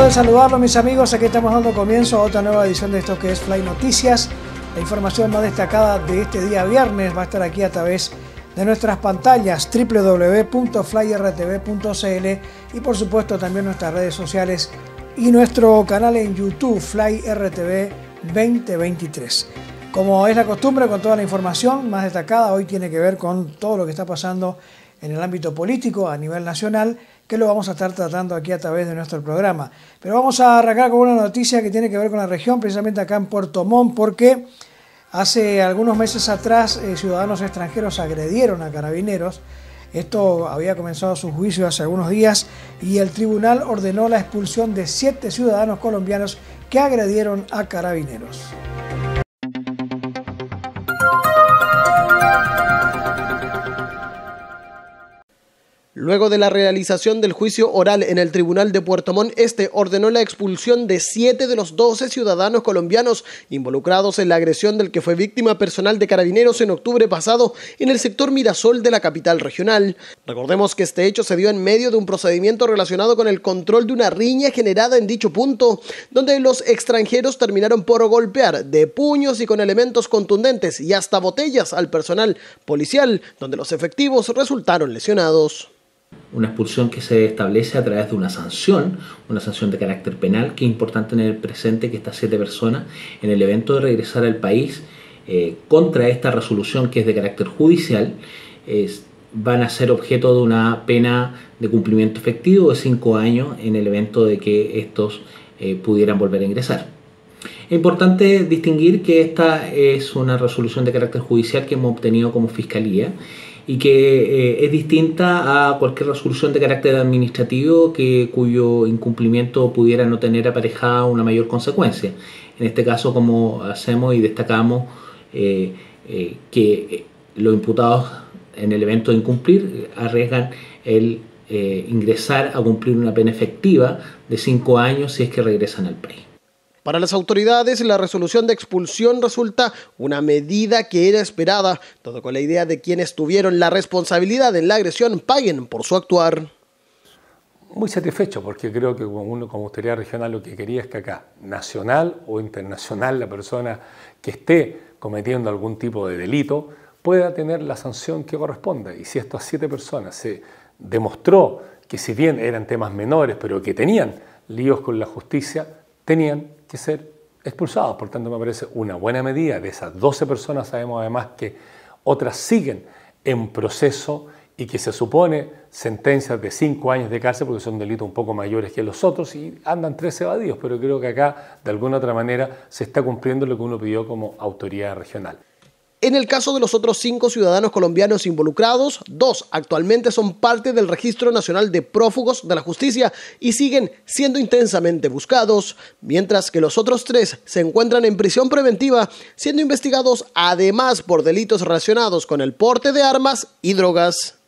Gusto de saludarlos, mis amigos. Aquí estamos dando comienzo a otra nueva edición de esto que es Fly Noticias. La información más destacada de este día viernes va a estar aquí a través de nuestras pantallas www.flyrtv.cl y por supuesto también nuestras redes sociales y nuestro canal en YouTube Fly RTV 2023. Como es la costumbre, con toda la información más destacada, hoy tiene que ver con todo lo que está pasando en el ámbito político a nivel nacional, que lo vamos a estar tratando aquí a través de nuestro programa. Pero vamos a arrancar con una noticia que tiene que ver con la región, precisamente acá en Puerto Montt, porque hace algunos meses atrás ciudadanos extranjeros agredieron a carabineros. Esto había comenzado su juicio hace algunos días y el tribunal ordenó la expulsión de 7 ciudadanos colombianos que agredieron a carabineros. Luego de la realización del juicio oral en el Tribunal de Puerto Montt, este ordenó la expulsión de 7 de los 12 ciudadanos colombianos involucrados en la agresión del que fue víctima personal de carabineros en octubre pasado en el sector Mirasol de la capital regional. Recordemos que este hecho se dio en medio de un procedimiento relacionado con el control de una riña generada en dicho punto, donde los extranjeros terminaron por golpear de puños y con elementos contundentes y hasta botellas al personal policial, donde los efectivos resultaron lesionados. Una expulsión que se establece a través de una sanción de carácter penal, que es importante tener presente que estas 7 personas, en el evento de regresar al país, contra esta resolución que es de carácter judicial, van a ser objeto de una pena de cumplimiento efectivo de 5 años en el evento de que estos pudieran volver a ingresar. Es importante distinguir que esta es una resolución de carácter judicial que hemos obtenido como Fiscalía, y que es distinta a cualquier resolución de carácter administrativo cuyo incumplimiento pudiera no tener aparejada una mayor consecuencia. En este caso, como hacemos y destacamos que los imputados en el evento de incumplir arriesgan el ingresar a cumplir una pena efectiva de 5 años si es que regresan al país. Para las autoridades, la resolución de expulsión resulta una medida que era esperada, todo con la idea de quienes tuvieron la responsabilidad en la agresión paguen por su actuar. Muy satisfecho porque creo que uno como autoridad regional lo que quería es que acá, nacional o internacional, la persona que esté cometiendo algún tipo de delito pueda tener la sanción que corresponda. Y si estas 7 personas se demostró que si bien eran temas menores, pero que tenían líos con la justicia, tenían que ser expulsados. Por tanto, me parece una buena medida. De esas 12 personas sabemos además que otras siguen en proceso y que se supone sentencias de 5 años de cárcel porque son delitos un poco mayores que los otros y andan 13 evadidos, pero creo que acá de alguna otra manera se está cumpliendo lo que uno pidió como autoridad regional. En el caso de los otros 5 ciudadanos colombianos involucrados, 2 actualmente son parte del Registro Nacional de Prófugos de la Justicia y siguen siendo intensamente buscados, mientras que los otros 3 se encuentran en prisión preventiva, siendo investigados además por delitos relacionados con el porte de armas y drogas.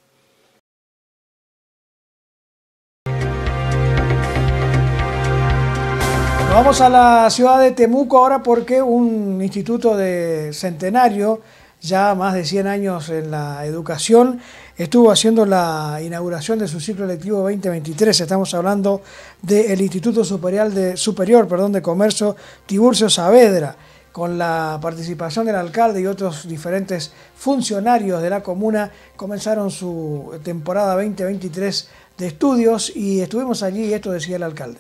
Vamos a la ciudad de Temuco ahora porque un instituto de centenario, ya más de 100 años en la educación, estuvo haciendo la inauguración de su ciclo lectivo 2023. Estamos hablando del Instituto Superior de Comercio Tiburcio Saavedra, con la participación del alcalde y otros diferentes funcionarios de la comuna. Comenzaron su temporada 2023 de estudios y estuvimos allí y esto decía el alcalde.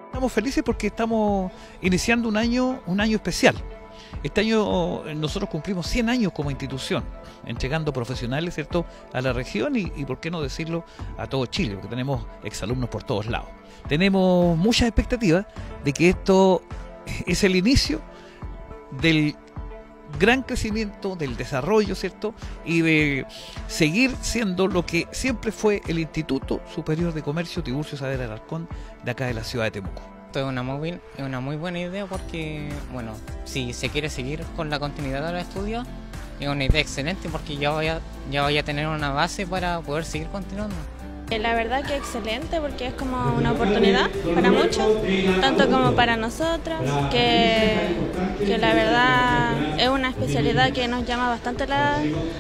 Estamos felices porque estamos iniciando un año especial. Este año nosotros cumplimos 100 años como institución, entregando profesionales, ¿cierto?, a la región y por qué no decirlo, a todo Chile, porque tenemos exalumnos por todos lados. Tenemos muchas expectativas de que esto es el inicio del gran crecimiento, del desarrollo, ¿cierto?, y de seguir siendo lo que siempre fue el Instituto Superior de Comercio Tiburcio Saavedra Alarcón de acá de la ciudad de Temuco. Esto es una muy buena idea porque, bueno, si se quiere seguir con la continuidad de los estudios, es una idea excelente porque ya voy a tener una base para poder seguir continuando. La verdad que excelente, porque es como una oportunidad para muchos, tanto como para nosotras, que la verdad es una especialidad que nos llama bastante la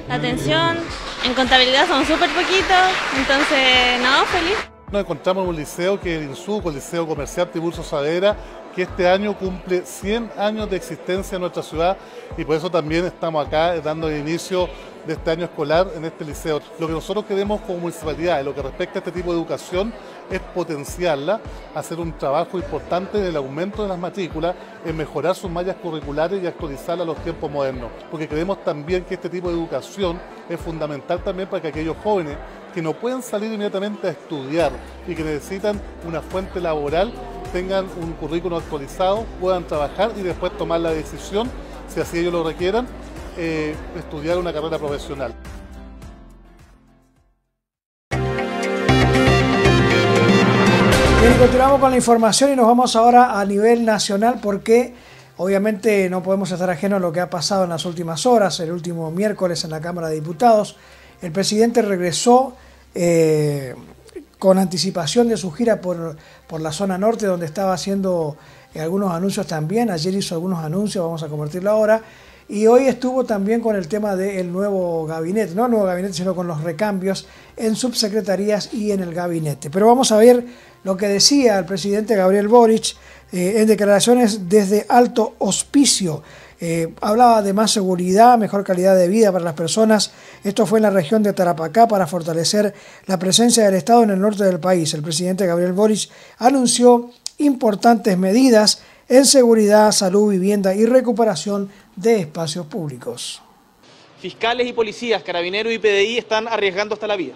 atención. En contabilidad somos súper poquitos, entonces no, feliz. Nos encontramos en un liceo que es el INSUCO, el Liceo Comercial Tiburcio Saavedra, que este año cumple 100 años de existencia en nuestra ciudad, y por eso también estamos acá dando el inicio de este año escolar en este liceo. Lo que nosotros queremos como municipalidad en lo que respecta a este tipo de educación es potenciarla, hacer un trabajo importante en el aumento de las matrículas, en mejorar sus mallas curriculares y actualizarlas a los tiempos modernos, porque creemos también que este tipo de educación es fundamental también para que aquellos jóvenes que no pueden salir inmediatamente a estudiar y que necesitan una fuente laboral tengan un currículum actualizado, puedan trabajar y después tomar la decisión, si así ellos lo requieran, estudiar una carrera profesional. Bien, continuamos con la información y nos vamos ahora a nivel nacional, porque obviamente no podemos estar ajenos a lo que ha pasado en las últimas horas. El último miércoles en la Cámara de Diputados, el presidente regresó con anticipación de su gira por la zona norte, donde estaba haciendo algunos anuncios también. Ayer hizo algunos anuncios, vamos a convertirlo ahora. Y hoy estuvo también con el tema del nuevo gabinete, no el nuevo gabinete, sino con los recambios en subsecretarías y en el gabinete. Pero vamos a ver lo que decía el presidente Gabriel Boric en declaraciones desde Alto Hospicio. Hablaba de más seguridad, mejor calidad de vida para las personas. Esto fue en la región de Tarapacá para fortalecer la presencia del Estado en el norte del país. El presidente Gabriel Boric anunció importantes medidas en seguridad, salud, vivienda y recuperación de espacios públicos. Fiscales y policías, carabineros y PDI están arriesgando hasta la vida.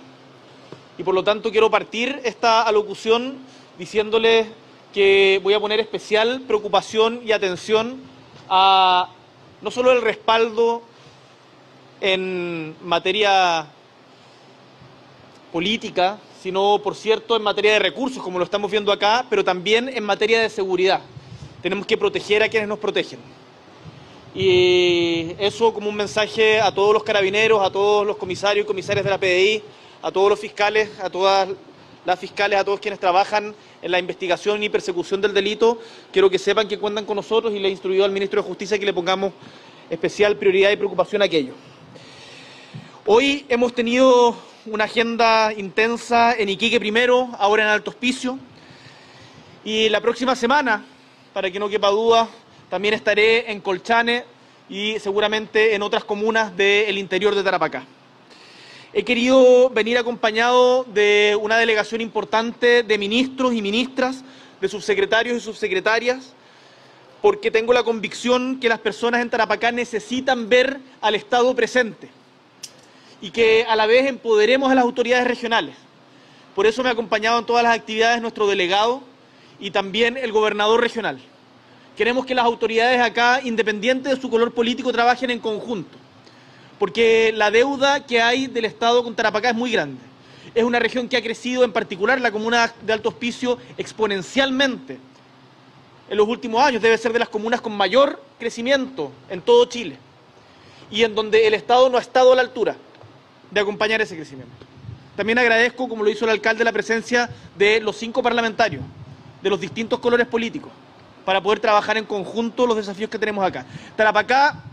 Y por lo tanto quiero partir esta alocución diciéndoles que voy a poner especial preocupación y atención a no solo el respaldo en materia política, sino, por cierto, en materia de recursos, como lo estamos viendo acá, pero también en materia de seguridad. Tenemos que proteger a quienes nos protegen. Y eso como un mensaje a todos los carabineros, a todos los comisarios y comisarias de la PDI, a todos los fiscales, a todas las fiscales, a todos quienes trabajan en la investigación y persecución del delito. Quiero que sepan que cuentan con nosotros y le he instruido al ministro de Justicia que le pongamos especial prioridad y preocupación a aquello. Hoy hemos tenido una agenda intensa en Iquique primero, ahora en Alto Hospicio, y la próxima semana, para que no quepa duda, también estaré en Colchane y seguramente en otras comunas del interior de Tarapacá. He querido venir acompañado de una delegación importante de ministros y ministras, de subsecretarios y subsecretarias, porque tengo la convicción que las personas en Tarapacá necesitan ver al Estado presente y que a la vez empoderemos a las autoridades regionales. Por eso me ha acompañado en todas las actividades nuestro delegado y también el gobernador regional. Queremos que las autoridades acá, independiente de su color político, trabajen en conjunto, porque la deuda que hay del Estado con Tarapacá es muy grande. Es una región que ha crecido, en particular la comuna de Alto Hospicio, exponencialmente en los últimos años. Debe ser de las comunas con mayor crecimiento en todo Chile y en donde el Estado no ha estado a la altura de acompañar ese crecimiento. También agradezco, como lo hizo el alcalde, la presencia de los 5 parlamentarios de los distintos colores políticos para poder trabajar en conjunto los desafíos que tenemos acá. Tarapacá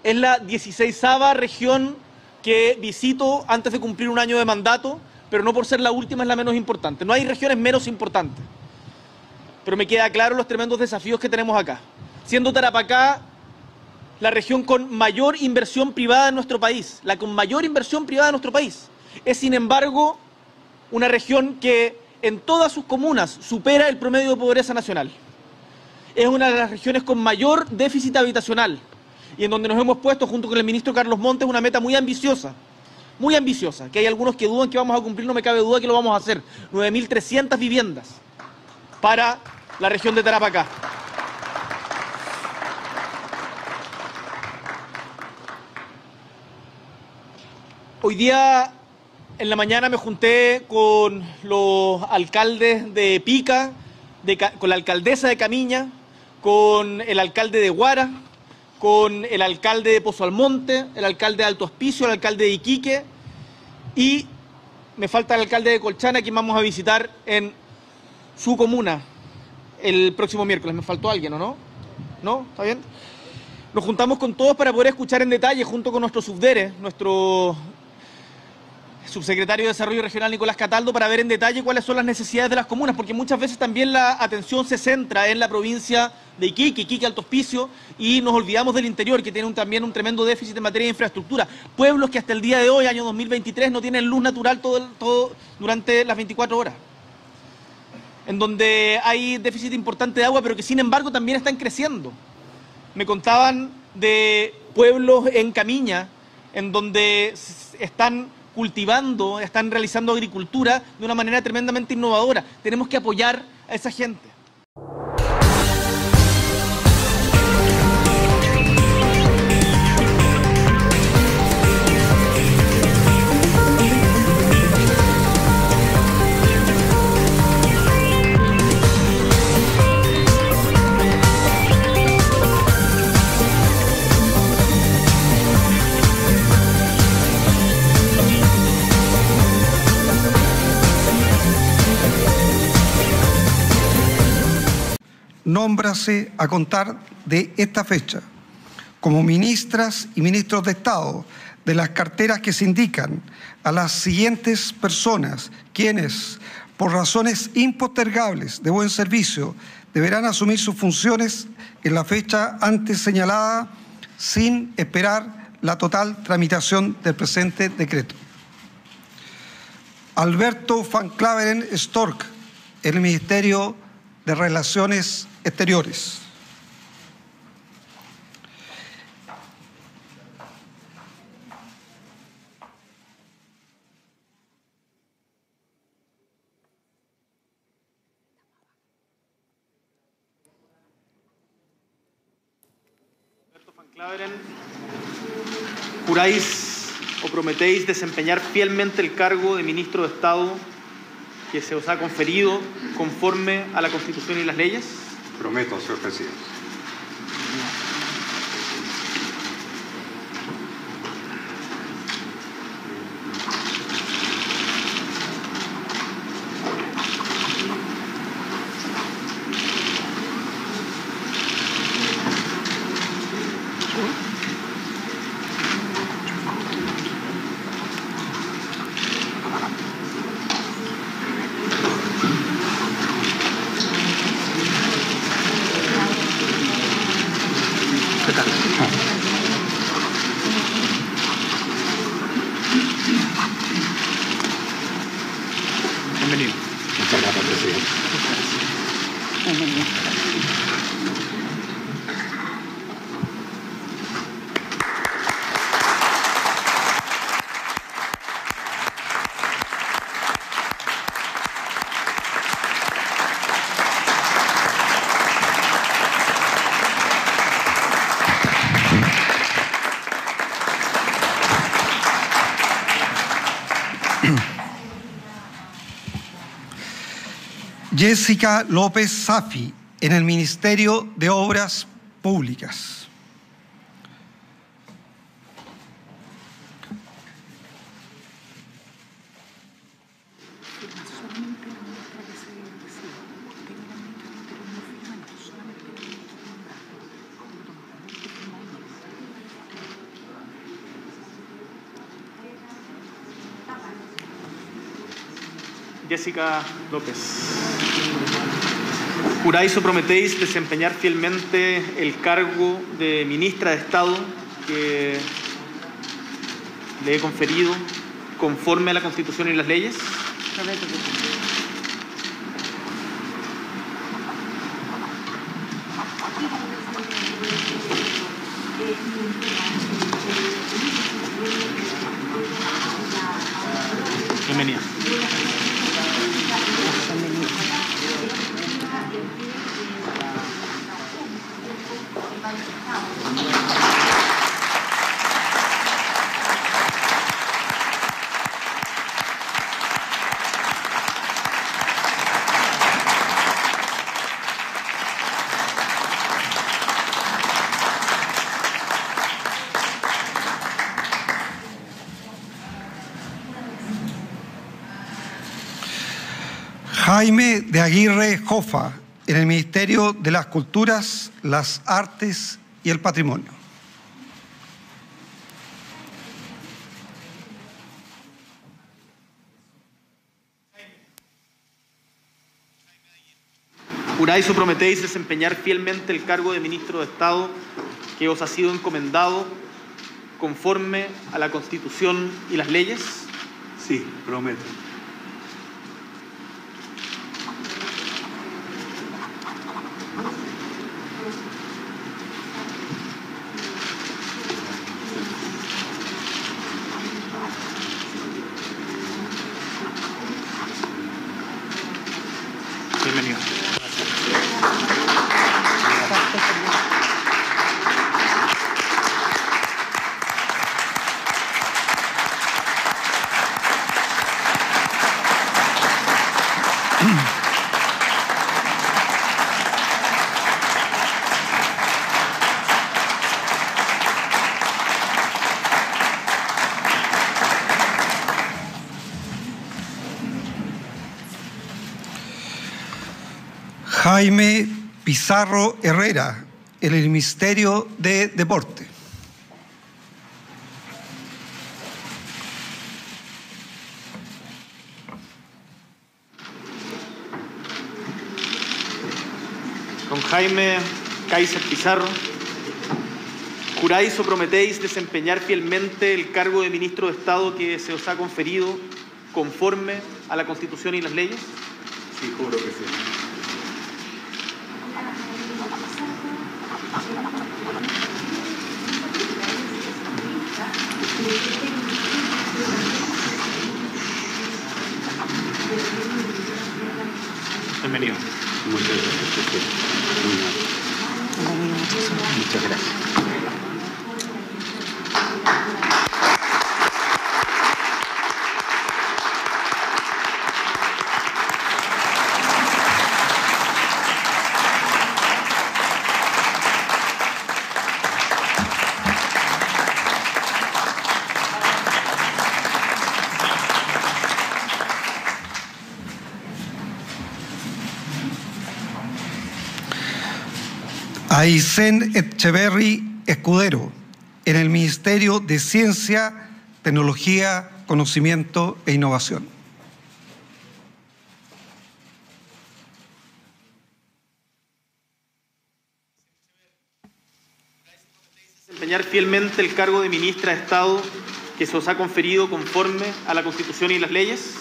es la 16ª región que visito antes de cumplir un año de mandato, pero no por ser la última es la menos importante. No hay regiones menos importantes, pero me queda claro los tremendos desafíos que tenemos acá. Siendo Tarapacá la región con mayor inversión privada en nuestro país, la con mayor inversión privada en nuestro país, es sin embargo una región que en todas sus comunas supera el promedio de pobreza nacional. Es una de las regiones con mayor déficit habitacional y en donde nos hemos puesto, junto con el ministro Carlos Montes, una meta muy ambiciosa, que hay algunos que dudan que vamos a cumplir, no me cabe duda que lo vamos a hacer. 9.300 viviendas para la región de Tarapacá. Hoy día, en la mañana, me junté con los alcaldes de Pica, con la alcaldesa de Camiña, con el alcalde de Huara, con el alcalde de Pozo Almonte, el alcalde de Alto Hospicio, el alcalde de Iquique, y me falta el alcalde de Colchane, a quien vamos a visitar en su comuna el próximo miércoles. ¿Me faltó alguien o no? ¿No? ¿Está bien? Nos juntamos con todos para poder escuchar en detalle, junto con nuestro subdere, nuestro subsecretario de Desarrollo Regional, Nicolás Cataldo, para ver en detalle cuáles son las necesidades de las comunas, porque muchas veces también la atención se centra en la provincia de Iquique, Alto Hospicio, y nos olvidamos del interior, que tiene también un tremendo déficit en materia de infraestructura. Pueblos que hasta el día de hoy, año 2023, no tienen luz natural todo durante las 24 horas. En donde hay déficit importante de agua, pero que sin embargo también están creciendo. Me contaban de pueblos en Camiña, en donde están cultivando, están realizando agricultura de una manera tremendamente innovadora. Tenemos que apoyar a esa gente. Nómbrase a contar de esta fecha como ministras y ministros de Estado de las carteras que se indican a las siguientes personas, quienes, por razones impostergables de buen servicio, deberán asumir sus funciones en la fecha antes señalada sin esperar la total tramitación del presente decreto. Alberto Van Claveren Stork, en el Ministerio de Relaciones Exteriores. Alberto Van Claveren, ¿juráis o prometéis desempeñar fielmente el cargo de ministro de Estado que se os ha conferido conforme a la Constitución y las leyes? Prometo, señor presidente. Bienvenido. Muchas gracias, presidente. Bienvenido. Jessica López Safi, en el Ministerio de Obras Públicas. Jessica López, ¿juráis o prometéis desempeñar fielmente el cargo de ministra de Estado que le he conferido conforme a la Constitución y las leyes? Prometo. Bienvenida. Jaime de Aguirre Jofa, en el Ministerio de las Culturas, las Artes y el Patrimonio. Juráis o prometéis desempeñar fielmente el cargo de Ministro de Estado que os ha sido encomendado conforme a la Constitución y las leyes. Sí, prometo. Bienvenido. Jaime Pizarro Herrera, en el Ministerio de Deporte. Don Jaime Kaiser Pizarro, ¿juráis o prometéis desempeñar fielmente el cargo de Ministro de Estado que se os ha conferido conforme a la Constitución y las leyes? Sí, juro que sí. Bienvenido. Muchas gracias. Muchas gracias. Aysén Echeverry Escudero, en el Ministerio de Ciencia, Tecnología, Conocimiento e Innovación. Desempeñar fielmente el cargo de Ministra de Estado que se os ha conferido conforme a la Constitución y las leyes.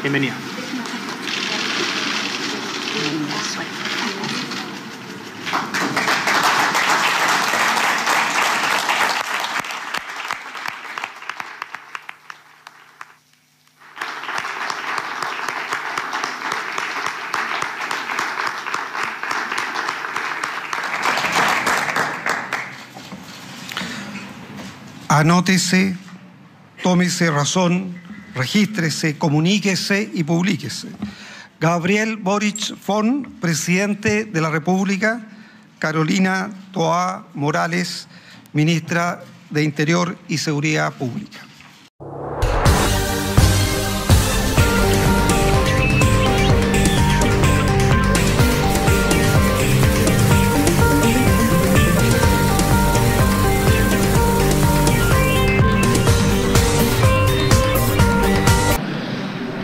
Bienvenida. Anótese, tómese razón, regístrese, comuníquese y publíquese. Gabriel Boric Fon, Presidente de la República. Carolina Toá Morales, Ministra de Interior y Seguridad Pública.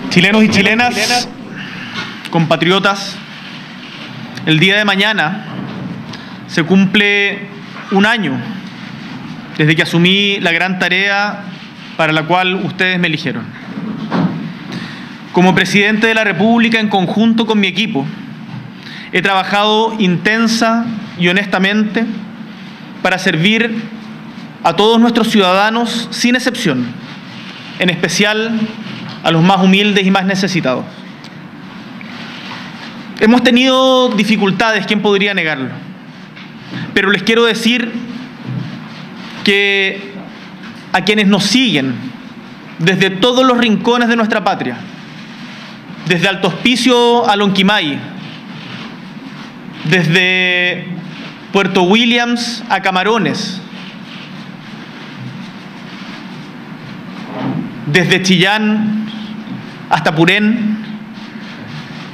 Chilenos y chilenas, compatriotas, el día de mañana se cumple un año desde que asumí la gran tarea para la cual ustedes me eligieron. Como presidente de la República, en conjunto con mi equipo, he trabajado intensa y honestamente para servir a todos nuestros ciudadanos sin excepción, en especial a los más humildes y más necesitados. Hemos tenido dificultades, ¿quién podría negarlo? Pero les quiero decir que a quienes nos siguen desde todos los rincones de nuestra patria, desde Alto Hospicio a Lonquimay, desde Puerto Williams a Camarones, desde Chillán hasta Purén,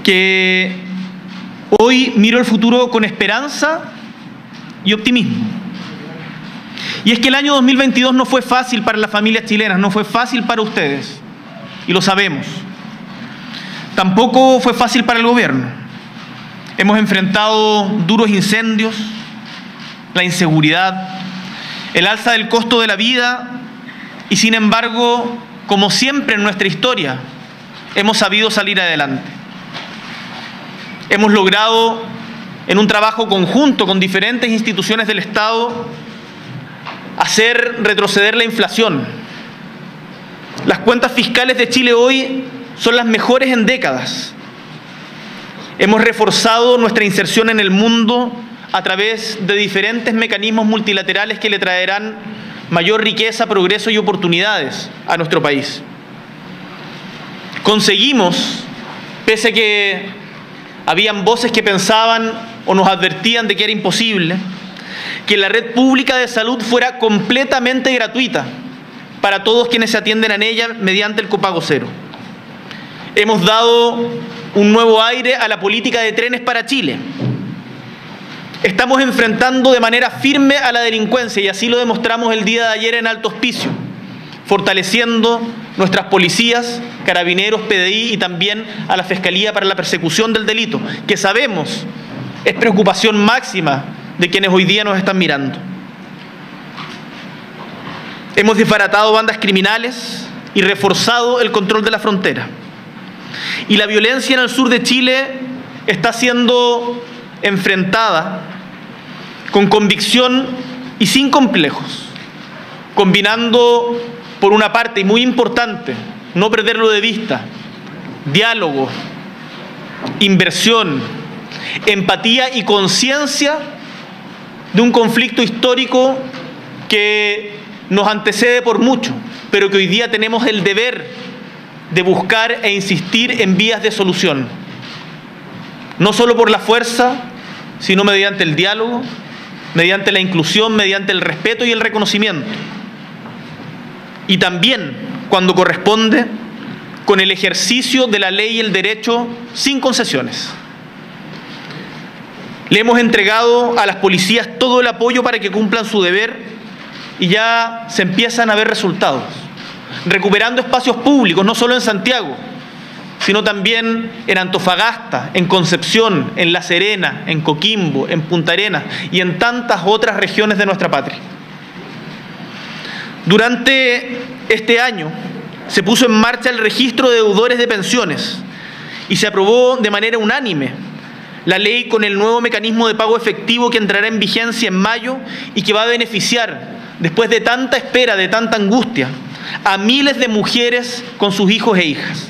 que hoy miro el futuro con esperanza y optimismo. Y es que el año 2022 no fue fácil para las familias chilenas, no fue fácil para ustedes, y lo sabemos. Tampoco fue fácil para el gobierno. Hemos enfrentado duros incendios, la inseguridad, el alza del costo de la vida, y sin embargo, como siempre en nuestra historia, hemos sabido salir adelante. Hemos logrado, en un trabajo conjunto con diferentes instituciones del Estado, hacer retroceder la inflación. Las cuentas fiscales de Chile hoy son las mejores en décadas. Hemos reforzado nuestra inserción en el mundo a través de diferentes mecanismos multilaterales que le traerán mayor riqueza, progreso y oportunidades a nuestro país. Conseguimos, pese a que habían voces que pensaban o nos advertían de que era imposible, que la red pública de salud fuera completamente gratuita para todos quienes se atienden en ella mediante el copago cero. Hemos dado un nuevo aire a la política de trenes para Chile. Estamos enfrentando de manera firme a la delincuencia y así lo demostramos el día de ayer en Alto Hospicio, fortaleciendo nuestras policías, carabineros, PDI y también a la Fiscalía para la Persecución del Delito, que sabemos es preocupación máxima de quienes hoy día nos están mirando. Hemos desbaratado bandas criminales y reforzado el control de la frontera. Y la violencia en el sur de Chile está siendo enfrentada con convicción y sin complejos, combinando, por una parte, y muy importante, no perderlo de vista, diálogo, inversión, empatía y conciencia de un conflicto histórico que nos antecede por mucho, pero que hoy día tenemos el deber de buscar e insistir en vías de solución, no solo por la fuerza, sino mediante el diálogo, mediante la inclusión, mediante el respeto y el reconocimiento. Y también, cuando corresponde, con el ejercicio de la ley y el derecho sin concesiones. Le hemos entregado a las policías todo el apoyo para que cumplan su deber y ya se empiezan a ver resultados, recuperando espacios públicos, no solo en Santiago, sino también en Antofagasta, en Concepción, en La Serena, en Coquimbo, en Punta Arenas y en tantas otras regiones de nuestra patria. Durante este año se puso en marcha el registro de deudores de pensiones y se aprobó de manera unánime la ley con el nuevo mecanismo de pago efectivo que entrará en vigencia en mayo y que va a beneficiar, después de tanta espera, de tanta angustia, a miles de mujeres con sus hijos e hijas.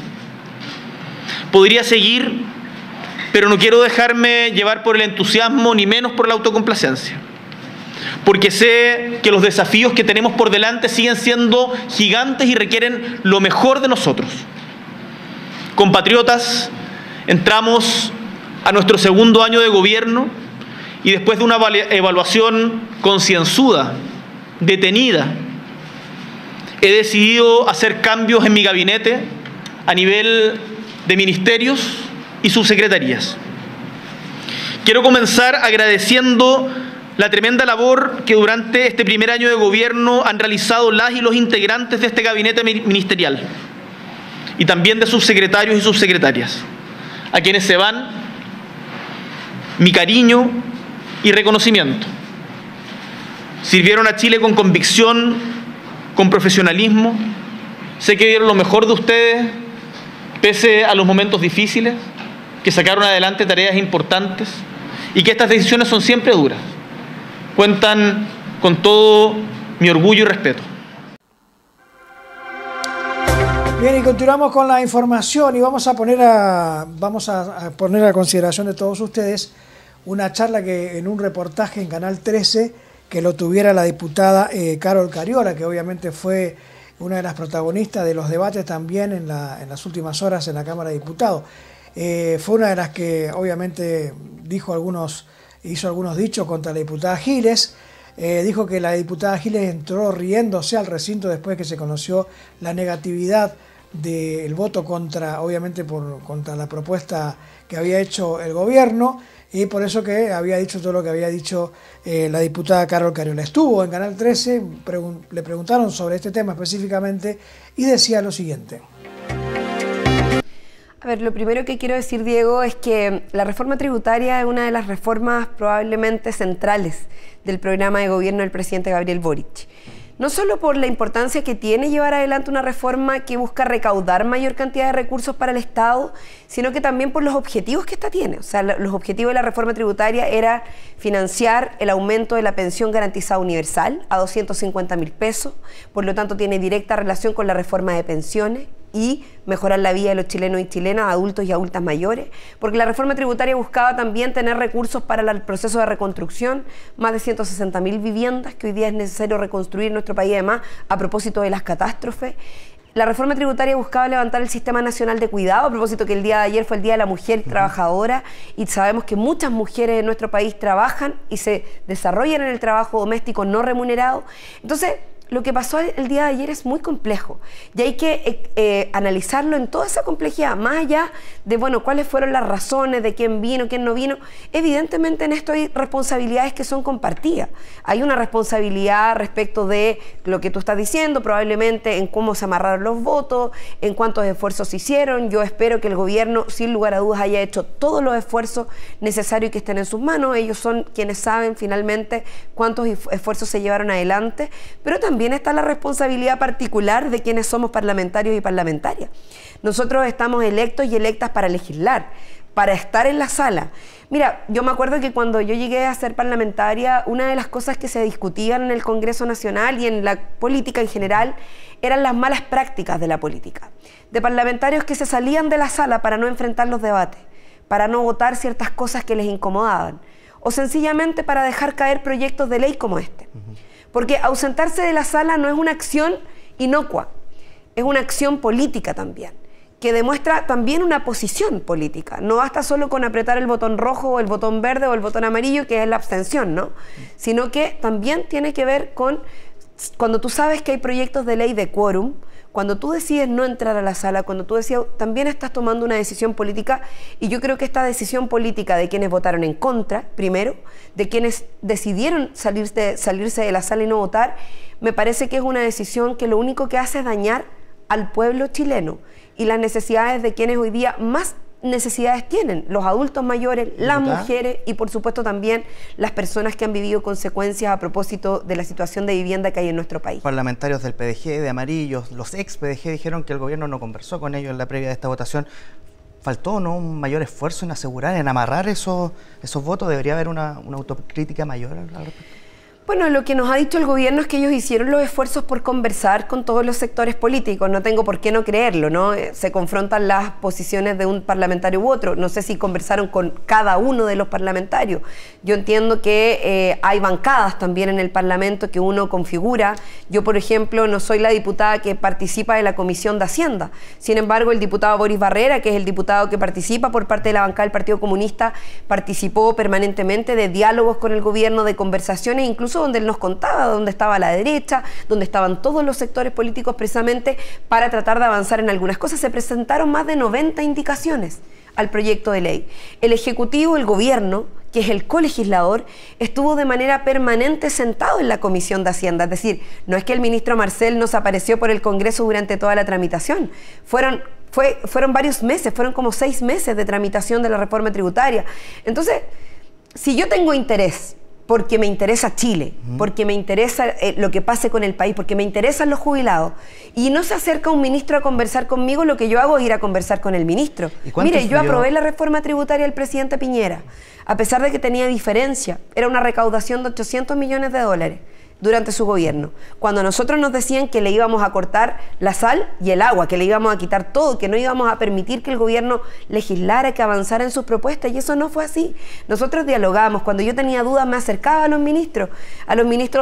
Podría seguir, pero no quiero dejarme llevar por el entusiasmo ni menos por la autocomplacencia, porque sé que los desafíos que tenemos por delante siguen siendo gigantes y requieren lo mejor de nosotros. Compatriotas, entramos a nuestro segundo año de gobierno y después de una evaluación concienzuda, detenida, he decidido hacer cambios en mi gabinete a nivel de ministerios y subsecretarías. Quiero comenzar agradeciendo la tremenda labor que durante este primer año de gobierno han realizado las y los integrantes de este gabinete ministerial y también de subsecretarios y subsecretarias, a quienes se van mi cariño y reconocimiento. Sirvieron a Chile con convicción, con profesionalismo. Sé que dieron lo mejor de ustedes, pese a los momentos difíciles, que sacaron adelante tareas importantes y que estas decisiones son siempre duras. Cuentan con todo mi orgullo y respeto. Bien, y continuamos con la información y vamos a poner a consideración de todos ustedes una charla que en un reportaje en Canal 13 que lo tuviera la diputada Carol Cariola, que obviamente fue una de las protagonistas de los debates también en las últimas horas en la Cámara de Diputados. fue una de las que obviamente hizo algunos dichos contra la diputada Giles. Dijo que la diputada Giles entró riéndose al recinto después que se conoció la negatividad del voto contra la propuesta que había hecho el gobierno, y por eso que había dicho todo lo que había dicho la diputada Carol Cariola. Estuvo en Canal 13, le preguntaron sobre este tema específicamente y decía lo siguiente. A ver, lo primero que quiero decir, Diego, es que la reforma tributaria es una de las reformas probablemente centrales del programa de gobierno del presidente Gabriel Boric. No solo por la importancia que tiene llevar adelante una reforma que busca recaudar mayor cantidad de recursos para el Estado, sino que también por los objetivos que esta tiene. O sea, los objetivos de la reforma tributaria era financiar el aumento de la pensión garantizada universal a 250.000 pesos, por lo tanto tiene directa relación con la reforma de pensiones y mejorar la vida de los chilenos y chilenas, adultos y adultas mayores, porque la reforma tributaria buscaba también tener recursos para el proceso de reconstrucción, más de 160.000 viviendas que hoy día es necesario reconstruir en nuestro país, además, a propósito de las catástrofes. La reforma tributaria buscaba levantar el Sistema Nacional de Cuidado, a propósito que el día de ayer fue el Día de la Mujer Trabajadora, y sabemos que muchas mujeres en nuestro país trabajan y se desarrollan en el trabajo doméstico no remunerado. Entonces, lo que pasó el día de ayer es muy complejo y hay que analizarlo en toda esa complejidad, más allá de, bueno, cuáles fueron las razones de quién vino, quién no vino. Evidentemente en esto hay responsabilidades que son compartidas. Hay una responsabilidad respecto de lo que tú estás diciendo, probablemente en cómo se amarraron los votos, en cuántos esfuerzos se hicieron. Yo espero que el gobierno, sin lugar a dudas, haya hecho todos los esfuerzos necesarios que estén en sus manos. Ellos son quienes saben finalmente cuántos esfuerzos se llevaron adelante, pero también está la responsabilidad particular de quienes somos parlamentarios y parlamentarias. Nosotros estamos electos y electas para legislar, para estar en la sala. Mira, yo me acuerdo que cuando yo llegué a ser parlamentaria, una de las cosas que se discutían en el Congreso Nacional y en la política en general eran las malas prácticas de la política, de parlamentarios que se salían de la sala para no enfrentar los debates, para no votar ciertas cosas que les incomodaban, o sencillamente para dejar caer proyectos de ley como este. Porque ausentarse de la sala no es una acción inocua, es una acción política también, que demuestra también una posición política. No basta solo con apretar el botón rojo o el botón verde o el botón amarillo, que es la abstención, ¿no? Sino que también tiene que ver con cuando tú sabes que hay proyectos de ley de quórum, cuando tú decides no entrar a la sala, cuando tú decides, también estás tomando una decisión política, y yo creo que esta decisión política de quienes votaron en contra, primero, de quienes decidieron salirse de la sala y no votar, me parece que es una decisión que lo único que hace es dañar al pueblo chileno y las necesidades de quienes hoy día más necesidades tienen, los adultos mayores, las mujeres y por supuesto también las personas que han vivido consecuencias a propósito de la situación de vivienda que hay en nuestro país. Parlamentarios del PDG, de Amarillos, los ex PDG dijeron que el gobierno no conversó con ellos en la previa de esta votación. ¿Faltó no un mayor esfuerzo en asegurar, en amarrar esos votos? ¿Debería haber una autocrítica mayor al respecto? Bueno, lo que nos ha dicho el gobierno es que ellos hicieron los esfuerzos por conversar con todos los sectores políticos. No tengo por qué no creerlo, ¿no? Se confrontan las posiciones de un parlamentario u otro. No sé si conversaron con cada uno de los parlamentarios. Yo entiendo que hay bancadas también en el Parlamento que uno configura. Yo, por ejemplo, no soy la diputada que participa de la Comisión de Hacienda. Sin embargo, el diputado Boris Barrera, que es el diputado que participa por parte de la bancada del Partido Comunista, participó permanentemente de diálogos con el gobierno, de conversaciones, incluso donde él nos contaba dónde estaba la derecha, donde estaban todos los sectores políticos precisamente para tratar de avanzar en algunas cosas. Se presentaron más de 90 indicaciones al proyecto de ley. El Ejecutivo, el Gobierno, que es el colegislador, estuvo de manera permanente sentado en la Comisión de Hacienda. Es decir, no es que el ministro Marcel nos apareció por el Congreso durante toda la tramitación. Fueron varios meses, fueron como 6 meses de tramitación de la reforma tributaria. Entonces, si yo tengo interés, porque me interesa Chile, porque me interesa lo que pase con el país, porque me interesan los jubilados, y no se acerca un ministro a conversar conmigo, lo que yo hago es ir a conversar con el ministro. Mire, yo aprobé la reforma tributaria del presidente Piñera, a pesar de que tenía diferencia, era una recaudación de $800 millones. durante su gobierno. Cuando nosotros nos decían que le íbamos a cortar la sal y el agua, que le íbamos a quitar todo, que no íbamos a permitir que el gobierno legislara, que avanzara en sus propuestas, y eso no fue así. Nosotros dialogábamos. Cuando yo tenía dudas me acercaba a los ministros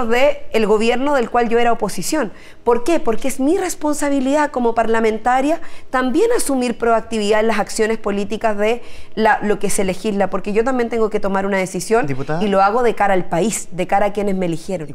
del gobierno del cual yo era oposición. ¿Por qué? Porque es mi responsabilidad como parlamentaria también asumir proactividad en las acciones políticas de lo que se legisla, porque yo también tengo que tomar una decisión, diputada, y lo hago de cara al país, de cara a quienes me eligieron.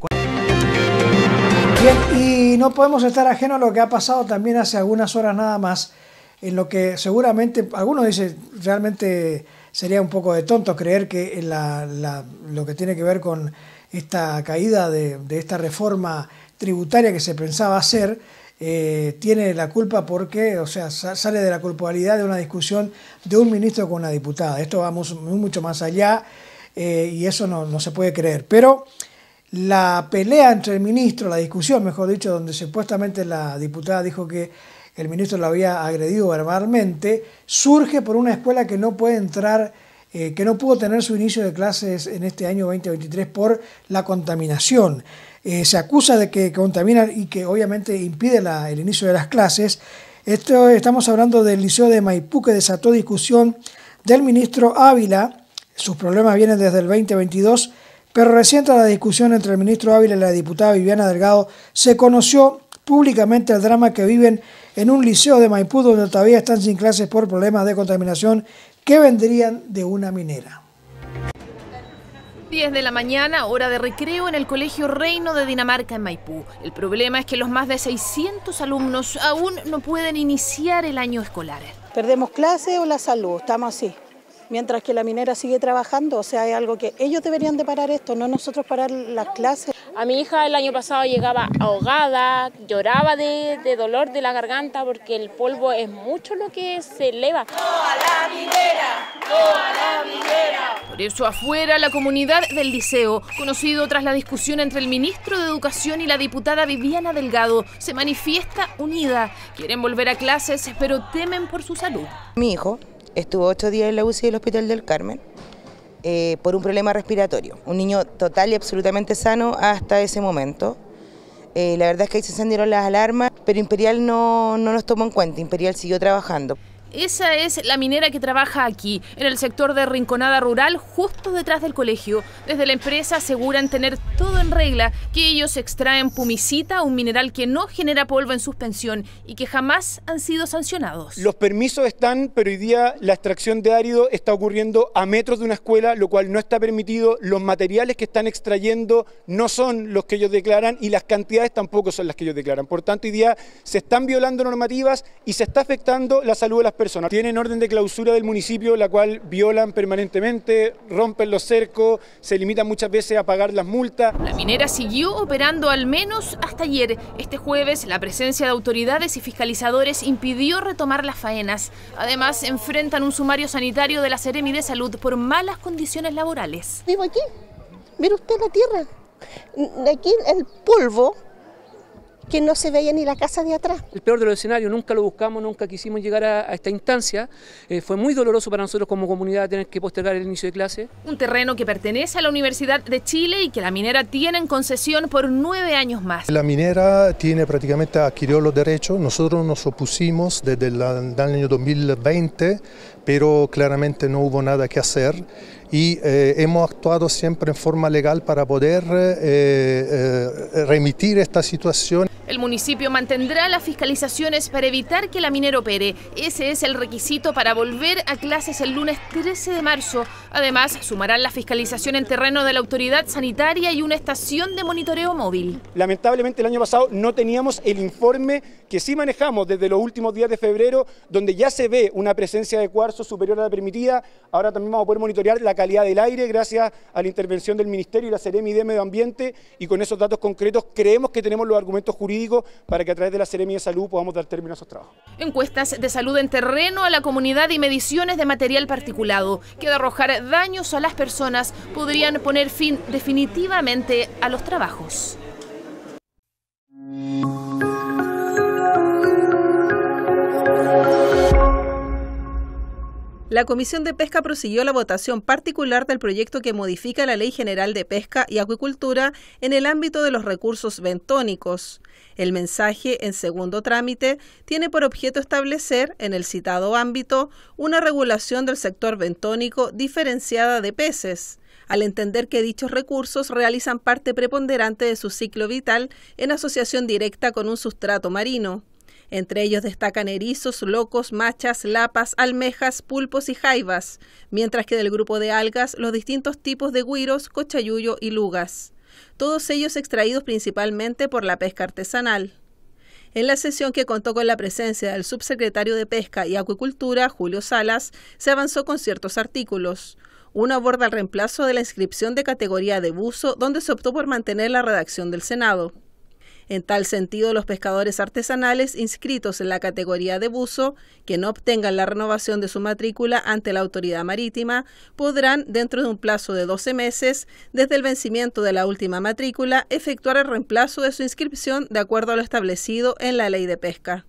Bien, y no podemos estar ajenos a lo que ha pasado también hace algunas horas nada más, en lo que seguramente, algunos dicen, realmente sería un poco de tonto creer que lo que tiene que ver con esta caída de esta reforma tributaria que se pensaba hacer, tiene la culpa porque, o sea, sale de la culpabilidad de una discusión de un ministro con una diputada. Esto va mucho más allá y eso no se puede creer. Pero la pelea entre el ministro, la discusión, mejor dicho, donde supuestamente la diputada dijo que el ministro la había agredido verbalmente, surge por una escuela que no puede entrar, que no pudo tener su inicio de clases en este año 2023 por la contaminación. Se acusa de que contaminan y que obviamente impide el inicio de las clases. Estamos hablando del Liceo de Maipú, que desató discusión del ministro Ávila. Sus problemas vienen desde el 2022, pero recién tras la discusión entre el ministro Ávila y la diputada Viviana Delgado, se conoció públicamente el drama que viven en un liceo de Maipú, donde todavía están sin clases por problemas de contaminación que vendrían de una minera. 10 de la mañana, hora de recreo en el Colegio Reino de Dinamarca en Maipú. El problema es que los más de 600 alumnos aún no pueden iniciar el año escolar. Perdemos clase o la salud, estamos así. Mientras que la minera sigue trabajando, o sea, es algo que ellos deberían de parar esto, no nosotros parar las clases. A mi hija el año pasado llegaba ahogada, lloraba de dolor de la garganta porque el polvo es mucho lo que se eleva. ¡No a la minera! ¡No a la minera! Por eso afuera la comunidad del liceo, conocido tras la discusión entre el ministro de Educación y la diputada Viviana Delgado, se manifiesta unida. Quieren volver a clases, pero temen por su salud. Mi hijo estuvo 8 días en la UCI del Hospital del Carmen por un problema respiratorio. Un niño total y absolutamente sano hasta ese momento. La verdad es que ahí se encendieron las alarmas, pero Imperial no nos tomó en cuenta. Imperial siguió trabajando. Esa es la minera que trabaja aquí, en el sector de Rinconada Rural, justo detrás del colegio. Desde la empresa aseguran tener todo en regla, que ellos extraen pumicita, un mineral que no genera polvo en suspensión y que jamás han sido sancionados. Los permisos están, pero hoy día la extracción de árido está ocurriendo a metros de una escuela, lo cual no está permitido. Los materiales que están extrayendo no son los que ellos declaran y las cantidades tampoco son las que ellos declaran. Por tanto, hoy día se están violando normativas y se está afectando la salud de las personas. Tienen orden de clausura del municipio, la cual violan permanentemente, rompen los cercos, se limitan muchas veces a pagar las multas. La minera siguió operando al menos hasta ayer. Este jueves, la presencia de autoridades y fiscalizadores impidió retomar las faenas. Además, enfrentan un sumario sanitario de la Seremi de Salud por malas condiciones laborales. Vivo aquí, mire usted la tierra, aquí el polvo, que no se veía ni la casa de atrás. El peor de los escenarios, nunca lo buscamos, nunca quisimos llegar a esta instancia. Fue muy doloroso para nosotros como comunidad tener que postergar el inicio de clase. Un terreno que pertenece a la Universidad de Chile y que la minera tiene en concesión por 9 años más. La minera tiene prácticamente adquirió los derechos, nosotros nos opusimos desde el año 2020, pero claramente no hubo nada que hacer. Y hemos actuado siempre en forma legal para poder remitir esta situación. El municipio mantendrá las fiscalizaciones para evitar que la minera opere. Ese es el requisito para volver a clases el lunes 13 de marzo. Además, sumarán la fiscalización en terreno de la autoridad sanitaria y una estación de monitoreo móvil. Lamentablemente el año pasado no teníamos el informe que sí manejamos desde los últimos días de febrero, donde ya se ve una presencia de cuarzo superior a la permitida. Ahora también vamos a poder monitorear la calidad del aire gracias a la intervención del Ministerio y la Seremi de Medio Ambiente, y con esos datos concretos creemos que tenemos los argumentos jurídicos para que a través de la Seremi de Salud podamos dar término a esos trabajos. Encuestas de salud en terreno a la comunidad y mediciones de material particulado que de arrojar daños a las personas podrían poner fin definitivamente a los trabajos. la Comisión de Pesca prosiguió la votación particular del proyecto que modifica la Ley General de Pesca y Acuicultura en el ámbito de los recursos bentónicos. El mensaje, en segundo trámite, tiene por objeto establecer, en el citado ámbito, una regulación del sector bentónico diferenciada de peces, al entender que dichos recursos realizan parte preponderante de su ciclo vital en asociación directa con un sustrato marino. Entre ellos destacan erizos, locos, machas, lapas, almejas, pulpos y jaivas, mientras que del grupo de algas los distintos tipos de güiros, cochayuyo y lugas, todos ellos extraídos principalmente por la pesca artesanal. En la sesión, que contó con la presencia del subsecretario de Pesca y Acuicultura, Julio Salas, se avanzó con ciertos artículos. Uno aborda el reemplazo de la inscripción de categoría de buzo, donde se optó por mantener la redacción del Senado. En tal sentido, los pescadores artesanales inscritos en la categoría de buzo, que no obtengan la renovación de su matrícula ante la autoridad marítima, podrán, dentro de un plazo de 12 meses, desde el vencimiento de la última matrícula, efectuar el reemplazo de su inscripción de acuerdo a lo establecido en la Ley de Pesca.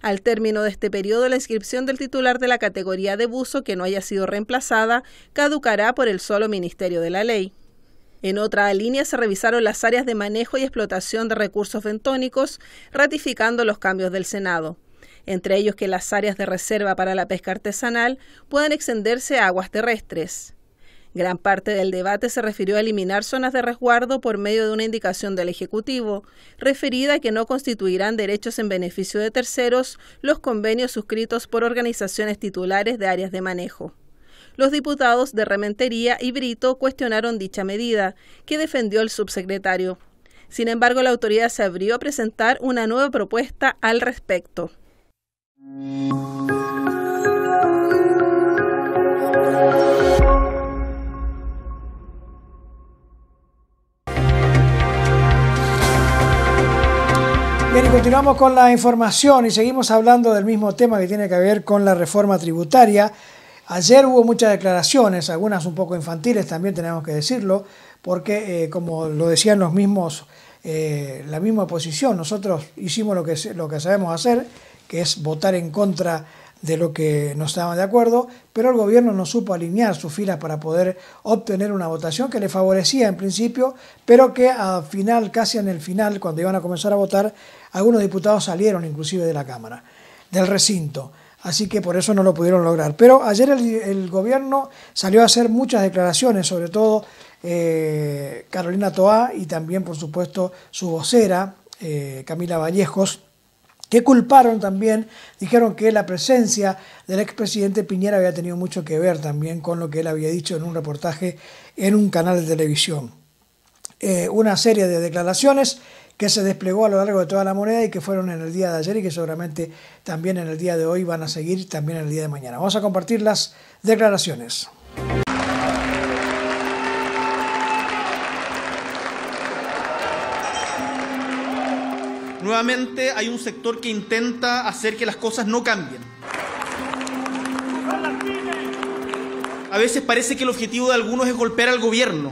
Al término de este periodo, la inscripción del titular de la categoría de buzo que no haya sido reemplazada caducará por el solo Ministerio de la Ley. En otra línea se revisaron las áreas de manejo y explotación de recursos bentónicos, ratificando los cambios del Senado, entre ellos que las áreas de reserva para la pesca artesanal puedan extenderse a aguas terrestres. Gran parte del debate se refirió a eliminar zonas de resguardo por medio de una indicación del Ejecutivo, referida a que no constituirán derechos en beneficio de terceros los convenios suscritos por organizaciones titulares de áreas de manejo. Los diputados de Rementería y Brito cuestionaron dicha medida, que defendió el subsecretario. Sin embargo, la autoridad se abrió a presentar una nueva propuesta al respecto. Bien, y continuamos con la información y seguimos hablando del mismo tema que tiene que ver con la reforma tributaria. Ayer hubo muchas declaraciones, algunas un poco infantiles también tenemos que decirlo, porque como lo decían los mismos, la misma oposición, nosotros hicimos lo que sabemos hacer, que es votar en contra de lo que no estaban de acuerdo, pero el gobierno no supo alinear sus filas para poder obtener una votación que le favorecía en principio, pero que al final, casi en el final, cuando iban a comenzar a votar, algunos diputados salieron inclusive de la Cámara, del recinto. Así que por eso no lo pudieron lograr. Pero ayer el gobierno salió a hacer muchas declaraciones, sobre todo Carolina Toá y también, por supuesto, su vocera, Camila Vallejos, que culparon también, dijeron que la presencia del expresidente Piñera había tenido mucho que ver también con lo que él había dicho en un reportaje en un canal de televisión. Una serie de declaraciones que se desplegó a lo largo de toda la moneda y que fueron en el día de ayer y que seguramente también en el día de hoy van a seguir también en el día de mañana. Vamos a compartir las declaraciones. Nuevamente hay un sector que intenta hacer que las cosas no cambien. A veces parece que el objetivo de algunos es golpear al gobierno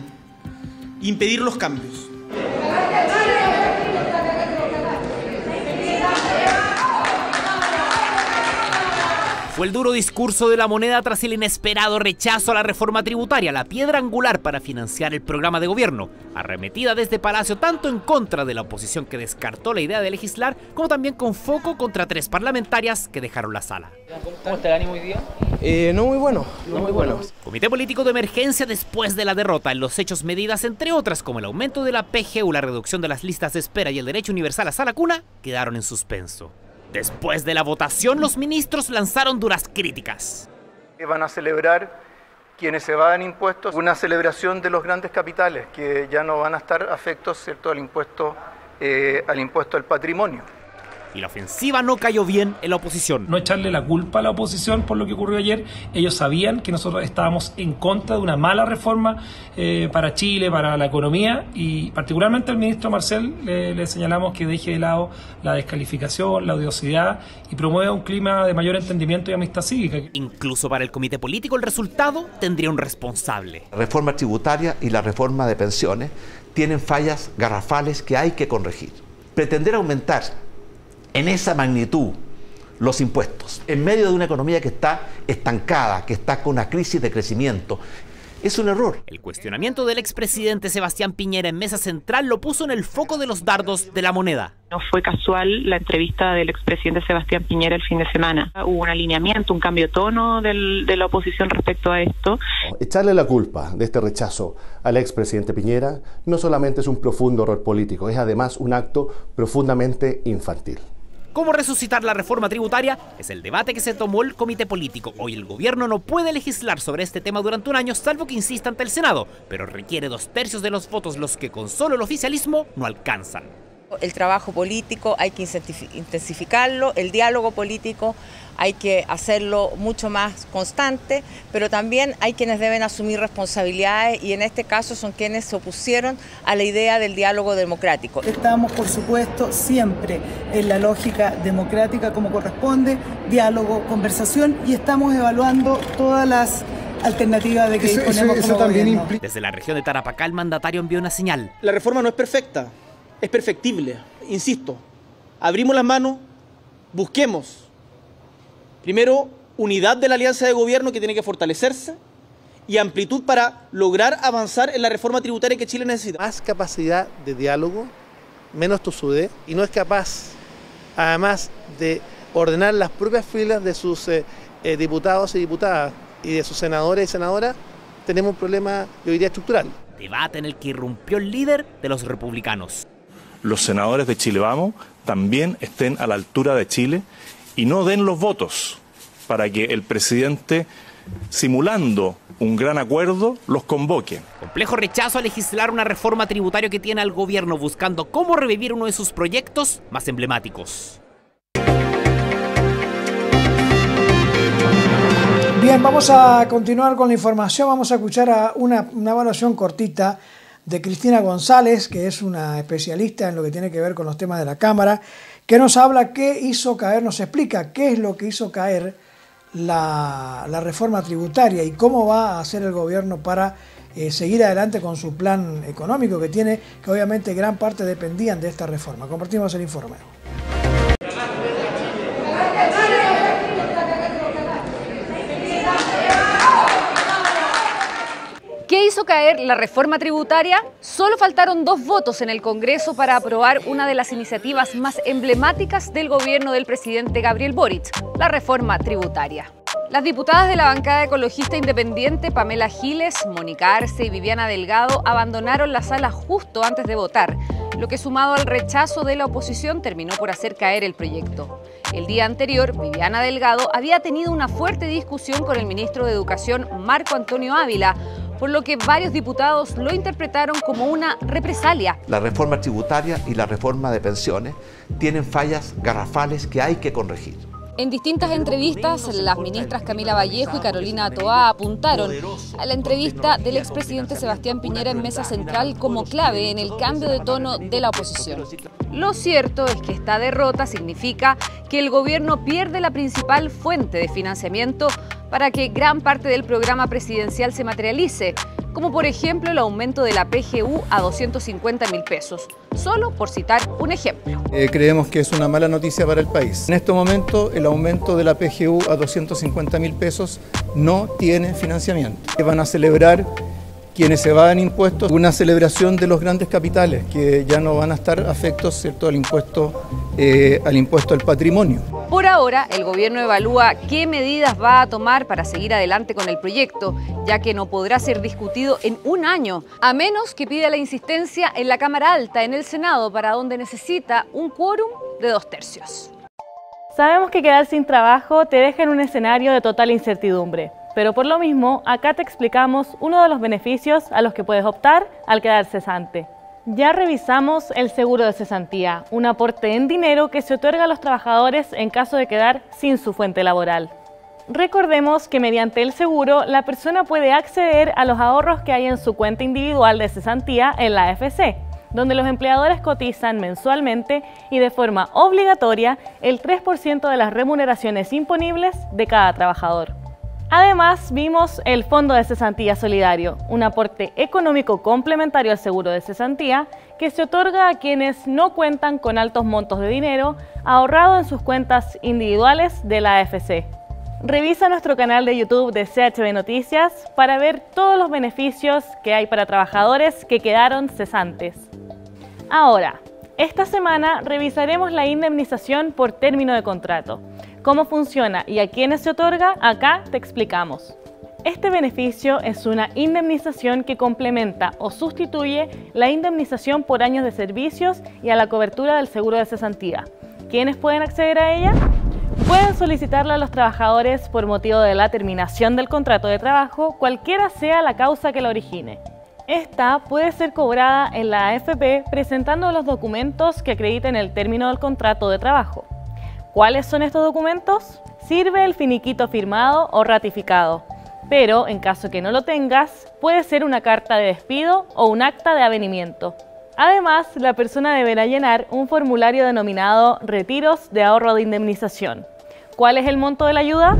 e impedir los cambios. Fue el duro discurso de la moneda tras el inesperado rechazo a la reforma tributaria, la piedra angular para financiar el programa de gobierno, arremetida desde Palacio tanto en contra de la oposición que descartó la idea de legislar, como también con foco contra 3 parlamentarias que dejaron la sala. ¿Cómo está el ánimo hoy día? No muy bueno, no muy bueno. Comité político de emergencia después de la derrota en los hechos medidas, entre otras como el aumento de la PGU, la reducción de las listas de espera y el derecho universal a sala cuna, quedaron en suspenso. Después de la votación, los ministros lanzaron duras críticas. Van a celebrar quienes evadan impuestos, una celebración de los grandes capitales que ya no van a estar afectos, ¿cierto?, al impuesto al patrimonio. Y la ofensiva no cayó bien en la oposición. No echarle la culpa a la oposición por lo que ocurrió ayer. Ellos sabían que nosotros estábamos en contra de una mala reforma para Chile, para la economía, y particularmente al ministro Marcel le señalamos que deje de lado la descalificación, la odiosidad y promueva un clima de mayor entendimiento y amistad cívica. Incluso para el comité político el resultado tendría un responsable. La reforma tributaria y la reforma de pensiones tienen fallas garrafales que hay que corregir. Pretender aumentar en esa magnitud los impuestos, en medio de una economía que está estancada, que está con una crisis de crecimiento. Es un error. El cuestionamiento del expresidente Sebastián Piñera en Mesa Central lo puso en el foco de los dardos de La Moneda. No fue casual la entrevista del expresidente Sebastián Piñera el fin de semana. Hubo un alineamiento, un cambio de tono de la oposición respecto a esto. Echarle la culpa de este rechazo al expresidente Piñera no solamente es un profundo error político, es además un acto profundamente infantil. ¿Cómo resucitar la reforma tributaria? Es el debate que se tomó el comité político. Hoy el gobierno no puede legislar sobre este tema durante un año, salvo que insista ante el Senado, pero requiere 2/3 de los votos, los que con solo el oficialismo no alcanzan. El trabajo político hay que intensificarlo, el diálogo político hay que hacerlo mucho más constante, pero también hay quienes deben asumir responsabilidades y en este caso son quienes se opusieron a la idea del diálogo democrático. Estamos, por supuesto, siempre en la lógica democrática como corresponde, diálogo, conversación, y estamos evaluando todas las alternativas de que disponemos como gobierno. Desde la región de Tarapacá el mandatario envió una señal. La reforma no es perfecta, es perfectible. Insisto, abrimos las manos, busquemos primero unidad de la alianza de gobierno que tiene que fortalecerse y amplitud para lograr avanzar en la reforma tributaria que Chile necesita. Más capacidad de diálogo, menos tosudez, y no es capaz, además, de ordenar las propias filas de sus diputados y diputadas y de sus senadores y senadoras, tenemos un problema, yo diría, estructural. Debate en el que irrumpió el líder de los republicanos. Los senadores de Chile Vamos también estén a la altura de Chile y no den los votos para que el presidente, simulando un gran acuerdo, los convoque. Complejo rechazo a legislar una reforma tributaria que tiene al gobierno buscando cómo revivir uno de sus proyectos más emblemáticos. Bien, vamos a continuar con la información. Vamos a escuchar a una evaluación cortita de Cristina González, que es una especialista en lo que tiene que ver con los temas de la Cámara, que nos habla qué hizo caer, nos explica qué es lo que hizo caer la reforma tributaria y cómo va a hacer el gobierno para seguir adelante con su plan económico que tiene, que obviamente gran parte dependían de esta reforma. Compartimos el informe. ¿Qué hizo caer la reforma tributaria? Solo faltaron 2 votos en el Congreso para aprobar una de las iniciativas más emblemáticas del gobierno del presidente Gabriel Boric, la reforma tributaria. Las diputadas de la bancada ecologista independiente, Pamela Giles, Mónica Arce y Viviana Delgado, abandonaron la sala justo antes de votar, lo que sumado al rechazo de la oposición terminó por hacer caer el proyecto. El día anterior, Viviana Delgado había tenido una fuerte discusión con el ministro de Educación, Marco Antonio Ávila, por lo que varios diputados lo interpretaron como una represalia. La reforma tributaria y la reforma de pensiones tienen fallas garrafales que hay que corregir. En distintas entrevistas, las ministras Camila Vallejo y Carolina Toá apuntaron a la entrevista del expresidente Sebastián Piñera en Mesa Central como clave en el cambio de tono de la oposición. Lo cierto es que esta derrota significa que el gobierno pierde la principal fuente de financiamiento para que gran parte del programa presidencial se materialice, como por ejemplo el aumento de la PGU a 250.000 pesos, solo por citar un ejemplo. Creemos que es una mala noticia para el país. En este momento el aumento de la PGU a 250.000 pesos no tiene financiamiento. Van a celebrar quienes evadan impuestos una celebración de los grandes capitales que ya no van a estar afectos, ¿cierto?, al impuesto al patrimonio. Por ahora, el gobierno evalúa qué medidas va a tomar para seguir adelante con el proyecto, ya que no podrá ser discutido en un año, a menos que pida la insistencia en la Cámara Alta, en el Senado, para donde necesita un quórum de 2/3. Sabemos que quedar sin trabajo te deja en un escenario de total incertidumbre, pero por lo mismo, acá te explicamos uno de los beneficios a los que puedes optar al quedar cesante. Ya revisamos el seguro de cesantía, un aporte en dinero que se otorga a los trabajadores en caso de quedar sin su fuente laboral. Recordemos que mediante el seguro, la persona puede acceder a los ahorros que hay en su cuenta individual de cesantía en la AFC, donde los empleadores cotizan mensualmente y de forma obligatoria el 3% de las remuneraciones imponibles de cada trabajador. Además, vimos el Fondo de Cesantía Solidario, un aporte económico complementario al seguro de cesantía que se otorga a quienes no cuentan con altos montos de dinero ahorrado en sus cuentas individuales de la AFC. Revisa nuestro canal de YouTube de CHB Noticias para ver todos los beneficios que hay para trabajadores que quedaron cesantes. Ahora, esta semana revisaremos la indemnización por término de contrato. Cómo funciona y a quiénes se otorga, acá te explicamos. Este beneficio es una indemnización que complementa o sustituye la indemnización por años de servicios y a la cobertura del seguro de cesantía. ¿Quiénes pueden acceder a ella? Pueden solicitarla a los trabajadores por motivo de la terminación del contrato de trabajo, cualquiera sea la causa que la origine. Esta puede ser cobrada en la AFP presentando los documentos que acrediten el término del contrato de trabajo. ¿Cuáles son estos documentos? Sirve el finiquito firmado o ratificado, pero en caso que no lo tengas, puede ser una carta de despido o un acta de avenimiento. Además, la persona deberá llenar un formulario denominado Retiros de Ahorro de Indemnización. ¿Cuál es el monto de la ayuda?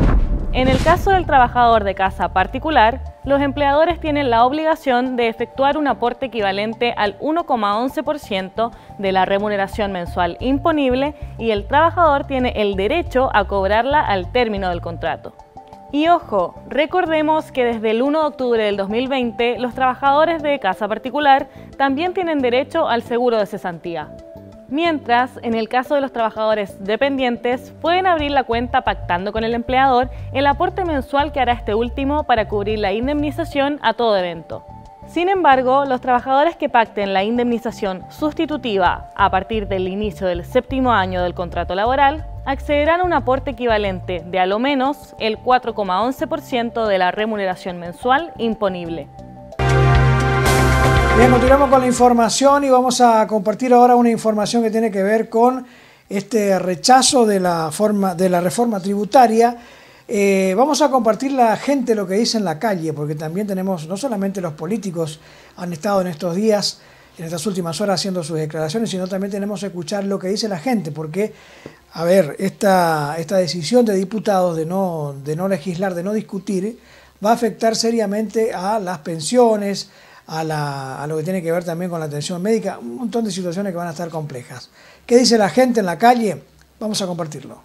En el caso del trabajador de casa particular, los empleadores tienen la obligación de efectuar un aporte equivalente al 1,11% de la remuneración mensual imponible y el trabajador tiene el derecho a cobrarla al término del contrato. Y ojo, recordemos que desde el 1 de octubre del 2020 los trabajadores de casa particular también tienen derecho al seguro de cesantía. Mientras, en el caso de los trabajadores dependientes, pueden abrir la cuenta pactando con el empleador el aporte mensual que hará este último para cubrir la indemnización a todo evento. Sin embargo, los trabajadores que pacten la indemnización sustitutiva a partir del inicio del 7º año del contrato laboral accederán a un aporte equivalente de a lo menos el 4,11% de la remuneración mensual imponible. Bien, continuamos con la información y vamos a compartir ahora una información que tiene que ver con este rechazo de la reforma tributaria. Vamos a compartir la gente lo que dice en la calle, porque también tenemos, no solamente los políticos han estado en estos días, en estas últimas horas haciendo sus declaraciones, sino también tenemos que escuchar lo que dice la gente, porque, a ver, esta decisión de diputados de no legislar, de no discutir, va a afectar seriamente a las pensiones, a lo que tiene que ver también con la atención médica, un montón de situaciones que van a estar complejas. ¿Qué dice la gente en la calle? Vamos a compartirlo.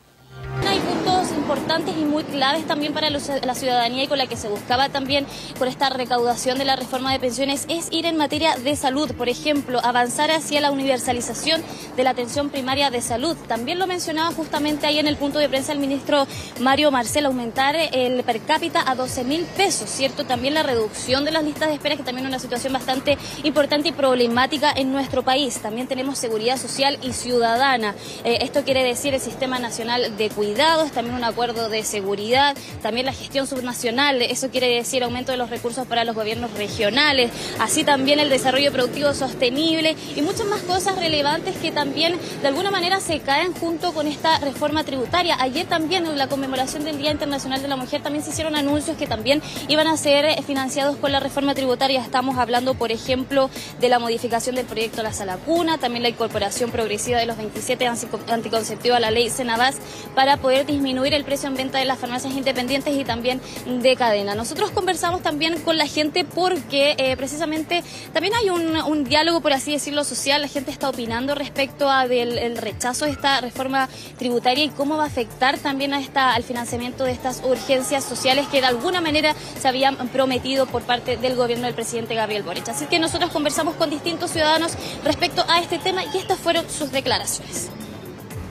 Hay puntos importantes y muy claves también para la ciudadanía y con la que se buscaba también por esta recaudación de la reforma de pensiones es ir en materia de salud, por ejemplo, avanzar hacia la universalización de la atención primaria de salud. También lo mencionaba justamente ahí en el punto de prensa el ministro Mario Marcel, aumentar el per cápita a 12.000 pesos, ¿cierto? También la reducción de las listas de espera, que también es una situación bastante importante y problemática en nuestro país. También tenemos seguridad social y ciudadana. Esto quiere decir el Sistema Nacional de Cuidados, también un acuerdo de seguridad, también la gestión subnacional, eso quiere decir aumento de los recursos para los gobiernos regionales, así también el desarrollo productivo sostenible y muchas más cosas relevantes que también de alguna manera se caen junto con esta reforma tributaria. Ayer también en la conmemoración del Día Internacional de la Mujer también se hicieron anuncios que también iban a ser financiados con la reforma tributaria. Estamos hablando, por ejemplo, de la modificación del proyecto La Sala Cuna, también la incorporación progresiva de los 27 anticonceptivos a la ley Senabas para poder disminuir el precio en venta de las farmacias independientes y también de cadena. Nosotros conversamos también con la gente porque precisamente también hay un diálogo, por así decirlo, social. La gente está opinando respecto al rechazo de esta reforma tributaria y cómo va a afectar también al financiamiento de estas urgencias sociales que de alguna manera se habían prometido por parte del gobierno del presidente Gabriel Boric. Así que nosotros conversamos con distintos ciudadanos respecto a este tema y estas fueron sus declaraciones.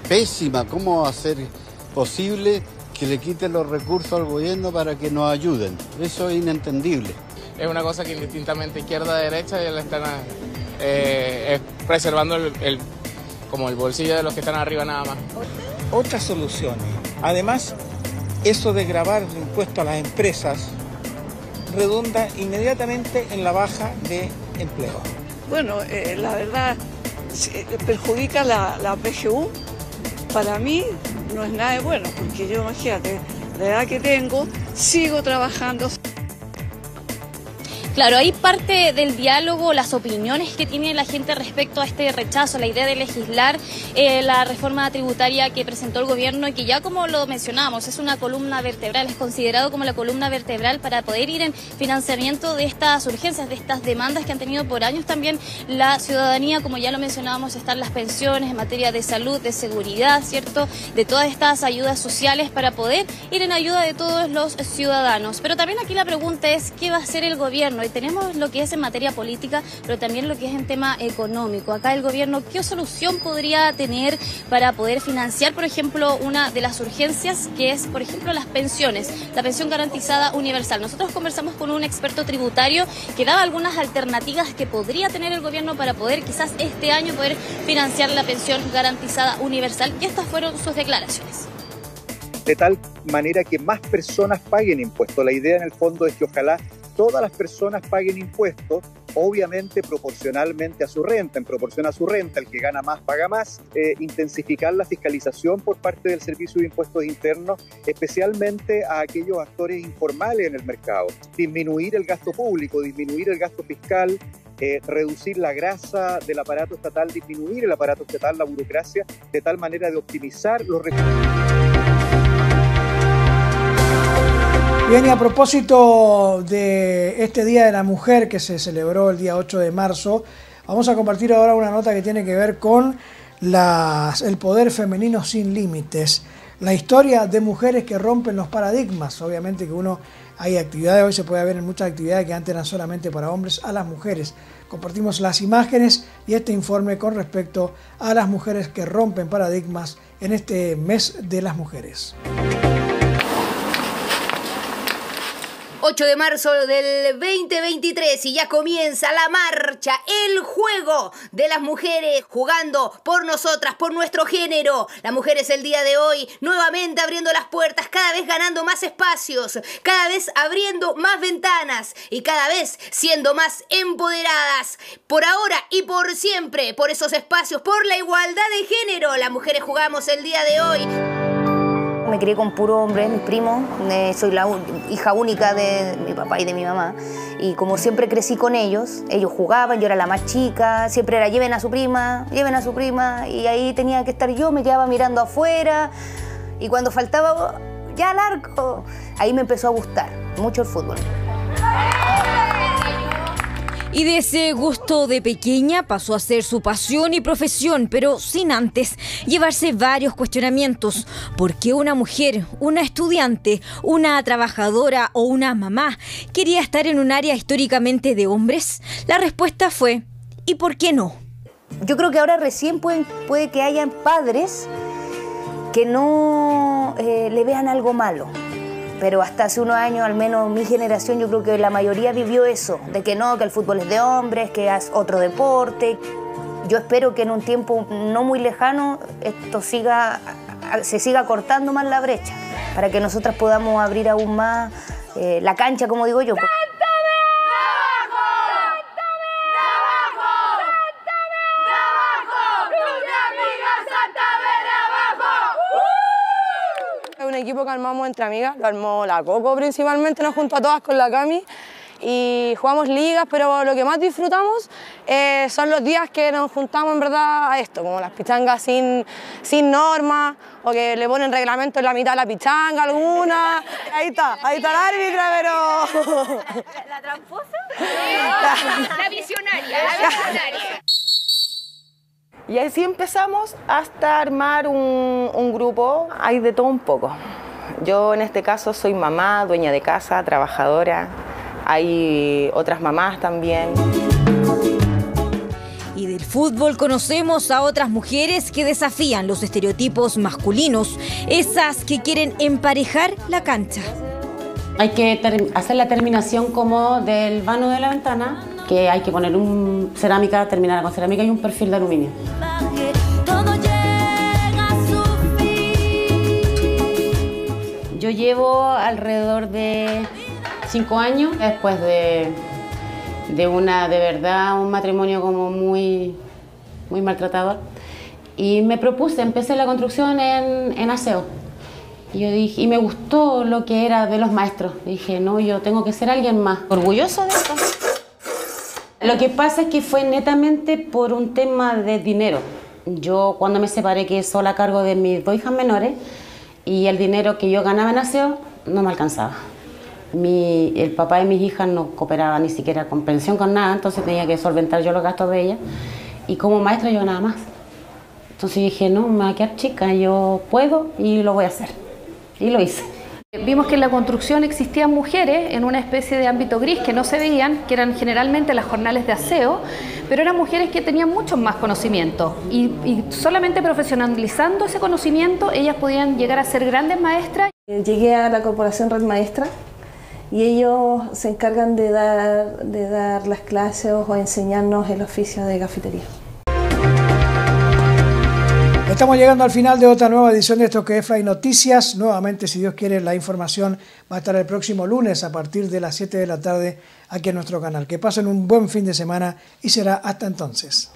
Pésima, ¿cómo va a ser posible que le quiten los recursos al gobierno para que nos ayuden? Eso es inentendible. Es una cosa que indistintamente izquierda-derecha ya le están preservando como el bolsillo de los que están arriba nada más. Otras soluciones. Además, eso de gravar el impuesto a las empresas redunda inmediatamente en la baja de empleo. Bueno, la verdad, perjudica la PGU. Para mí no es nada de bueno, porque yo, imagínate, la edad que tengo, sigo trabajando. Claro, ahí parte del diálogo, las opiniones que tiene la gente respecto a este rechazo, la idea de legislar la reforma tributaria que presentó el gobierno y que ya, como lo mencionábamos, es una columna vertebral, es considerado como la columna vertebral para poder ir en financiamiento de estas urgencias, de estas demandas que han tenido por años también la ciudadanía. Como ya lo mencionábamos, están las pensiones en materia de salud, de seguridad, ¿cierto?, de todas estas ayudas sociales para poder ir en ayuda de todos los ciudadanos. Pero también aquí la pregunta es, ¿qué va a hacer el gobierno? Y tenemos lo que es en materia política, pero también lo que es en tema económico. Acá el gobierno, ¿qué solución podría tener para poder financiar, por ejemplo, una de las urgencias, que es, por ejemplo, las pensiones, la pensión garantizada universal? Nosotros conversamos con un experto tributario que daba algunas alternativas que podría tener el gobierno para poder, quizás este año, poder financiar la pensión garantizada universal, y estas fueron sus declaraciones. De tal manera que más personas paguen impuestos. La idea en el fondo es que ojalá todas las personas paguen impuestos, obviamente proporcionalmente a su renta. En proporción a su renta, el que gana más paga más. Intensificar la fiscalización por parte del Servicio de Impuestos Internos, especialmente a aquellos actores informales en el mercado. Disminuir el gasto público, disminuir el gasto fiscal, reducir la grasa del aparato estatal, disminuir el aparato estatal, la burocracia, de tal manera de optimizar los recursos. Bien, y a propósito de este Día de la Mujer que se celebró el día 8 de marzo, vamos a compartir ahora una nota que tiene que ver con el poder femenino sin límites. La historia de mujeres que rompen los paradigmas. Obviamente que hay actividades, hoy se puede ver en muchas actividades que antes eran solamente para hombres, a las mujeres. Compartimos las imágenes y este informe con respecto a las mujeres que rompen paradigmas en este mes de las mujeres. 8 de marzo del 2023 y ya comienza la marcha, el juego de las mujeres jugando por nosotras, por nuestro género. Las mujeres el día de hoy nuevamente abriendo las puertas, cada vez ganando más espacios, cada vez abriendo más ventanas y cada vez siendo más empoderadas. Por ahora y por siempre, por esos espacios, por la igualdad de género, las mujeres jugamos el día de hoy. Me crié con puro hombre, mis primos, soy la hija única de mi papá y de mi mamá, y como siempre crecí con ellos jugaban, yo era la más chica, siempre era lleven a su prima, y ahí tenía que estar yo, me quedaba mirando afuera, y cuando faltaba ya al arco, ahí me empezó a gustar mucho el fútbol. Y de ese gusto de pequeña pasó a ser su pasión y profesión, pero sin antes llevarse varios cuestionamientos. ¿Por qué una mujer, una estudiante, una trabajadora o una mamá quería estar en un área históricamente de hombres? La respuesta fue, ¿y por qué no? Yo creo que ahora recién puede que hayan padres que no le vean algo malo. Pero hasta hace unos años, al menos mi generación, yo creo que la mayoría vivió eso, de que no, que el fútbol es de hombres, que es otro deporte. Yo espero que en un tiempo no muy lejano esto se siga cortando más la brecha, para que nosotras podamos abrir aún más la cancha, como digo yo. Un equipo que armamos entre amigas, lo armó la Coco principalmente, nos juntó a todas con la Cami y jugamos ligas, pero lo que más disfrutamos son los días que nos juntamos en verdad a esto, como las pichangas sin normas, o que le ponen reglamento en la mitad de la pichanga alguna. Ahí está la árbitra, pero... ¿La tramposa? La visionaria, Y así empezamos hasta armar un grupo, hay de todo un poco. Yo en este caso soy mamá, dueña de casa, trabajadora, hay otras mamás también. Y del fútbol conocemos a otras mujeres que desafían los estereotipos masculinos, esas que quieren emparejar la cancha. Hay que hacer la terminación como del vano de la ventana, que hay que poner cerámica, terminada con cerámica y un perfil de aluminio. Yo llevo alrededor de 5 años después de verdad un matrimonio como muy maltratador, y me propuse, empecé la construcción en aseo. Y yo dije, y me gustó lo que era de los maestros. Dije, no, yo tengo que ser alguien más. Orgulloso de esto. Lo que pasa es que fue netamente por un tema de dinero. Yo cuando me separé quedé sola a cargo de mis 2 hijas menores y el dinero que yo ganaba en aseo no me alcanzaba. El papá de mis hijas no cooperaba ni siquiera con pensión, con nada, entonces tenía que solventar yo los gastos de ellas. Y como maestra yo nada más. Entonces dije, no, me voy a quedar chica, yo puedo y lo voy a hacer. Y lo hice. Vimos que en la construcción existían mujeres en una especie de ámbito gris que no se veían, que eran generalmente las jornales de aseo, pero eran mujeres que tenían muchos más conocimientos y solamente profesionalizando ese conocimiento ellas podían llegar a ser grandes maestras. Llegué a la Corporación Red Maestra y ellos se encargan de dar las clases o enseñarnos el oficio de cafetería. Estamos llegando al final de otra nueva edición de esto que es Fly Noticias. Nuevamente, si Dios quiere, la información va a estar el próximo lunes a partir de las 7 de la tarde aquí en nuestro canal. Que pasen un buen fin de semana y será hasta entonces.